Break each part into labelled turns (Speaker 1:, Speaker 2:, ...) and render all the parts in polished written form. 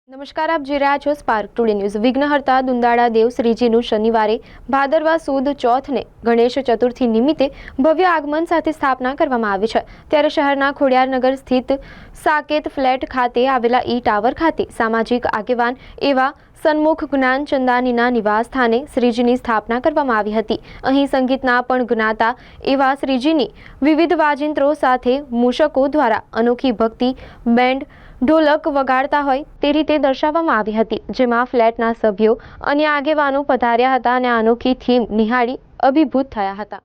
Speaker 1: નમસ્કાર, આપ જોઈ રહ્યા છો સ્પાર્ક ટુડે ન્યૂઝ। વિઘ્નહર્તા દુંદાળા દેવ શ્રીજીનું શનિવારે ભાદરવા સુદ ચોથને ગણેશ ચતુર્થી નિમિત્તે ભવ્ય આગમન સાથે સ્થાપના કરવામાં આવી છે। ત્યારે શહેરના ખોડિયારનગર સ્થિત સાકેત ફ્લેટ ખાતે આવેલા ઈ ટાવર ખાતે સામાજિક આગેવાન એવા સન્મુખ જ્ઞાનચંદાનીના નિવાસ સ્થાને શ્રીજીની સ્થાપના કરવામાં આવી હતી। અહીં સંગીતના પણ જ્ઞાતા એવા શ્રીજીની વિવિધ વાજિંત્રો સાથે મૂષકો દ્વારા અનોખી ભક્તિ બેન્ડ ઢોલક વગાડતા હોય તે રીતે દર્શાવવામાં આવી હતી, જેમાં ફ્લેટના સભ્યો અને આગેવાનો પધાર્યા હતા અને અનોખી થીમ નિહાળી અભિભૂત થયા હતા।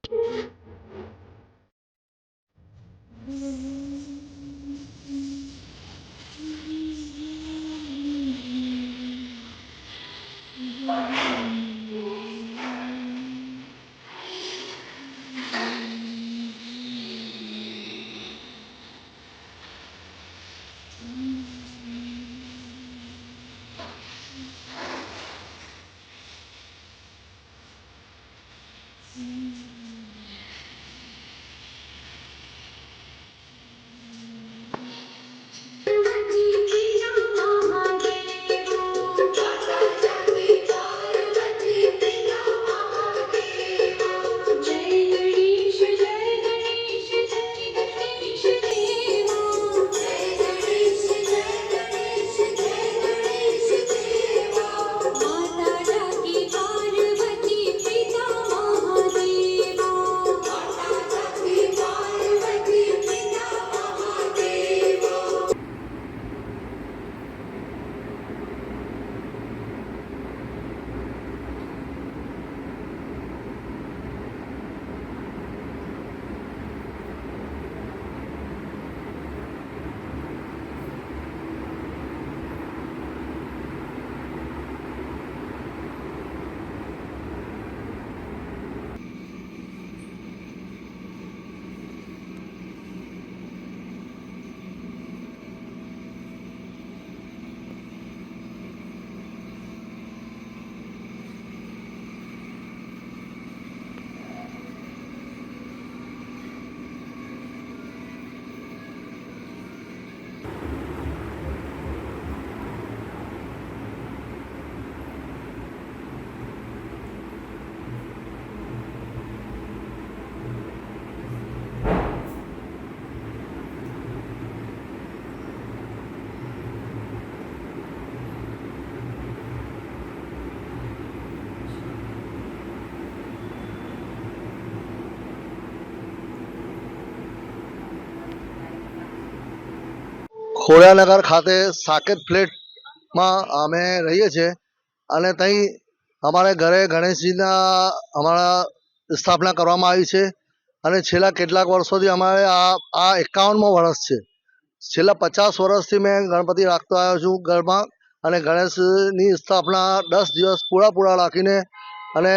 Speaker 2: ખોડિયારનગર ખાતે સાકેત ફ્લેટમાં અમે રહીએ છીએ અને ત્યાં અમારે ઘરે ગણેશજીના અમારા સ્થાપના કરવામાં આવી છે અને છેલ્લા કેટલાક વર્ષોથી અમારે આ 51મો વર્ષ છે। છેલ્લા 50 વર્ષથી મેં ગણપતિ રાખતો આવ્યો છું ઘરમાં અને ગણેશની સ્થાપના 10 દિવસ પૂરા રાખીને અને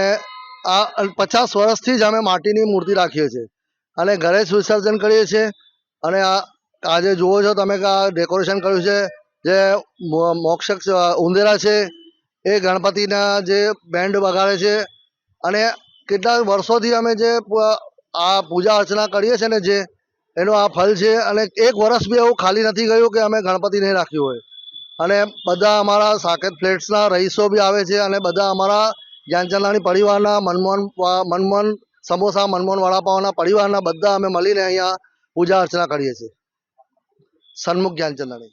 Speaker 2: આ 50 વર્ષથી જ અમે માટીની મૂર્તિ રાખીએ છીએ અને ગણેશ વિસર્જન કરીએ છીએ। અને આજે જુઓ છો તમે કે આ ડેકોરેશન કર્યું છે, જે મોક્ષક ઉંદેરા છે એ ગણપતિના જે બેન્ડ વગાડે છે અને કેટલા વર્ષોથી અમે જે આ પૂજા અર્ચના કરીએ છીએ ને જે એનું આ ફળ છે અને એક વર્ષ બી એવું ખાલી નથી ગયું કે અમે ગણપતિ નહીં રાખ્યું હોય। અને બધા અમારા સાકેત ફ્લેટ્સના રહીશો બી આવે છે અને બધા અમારા જ્ઞાનચંદાની પરિવારના મનમોહન સમોસા મનમોહન વડાપાવના પરિવારના બધા અમે મળીને અહીંયા પૂજા અર્ચના કરીએ છીએ। સન્મુખ જ્ઞાનચંદાની।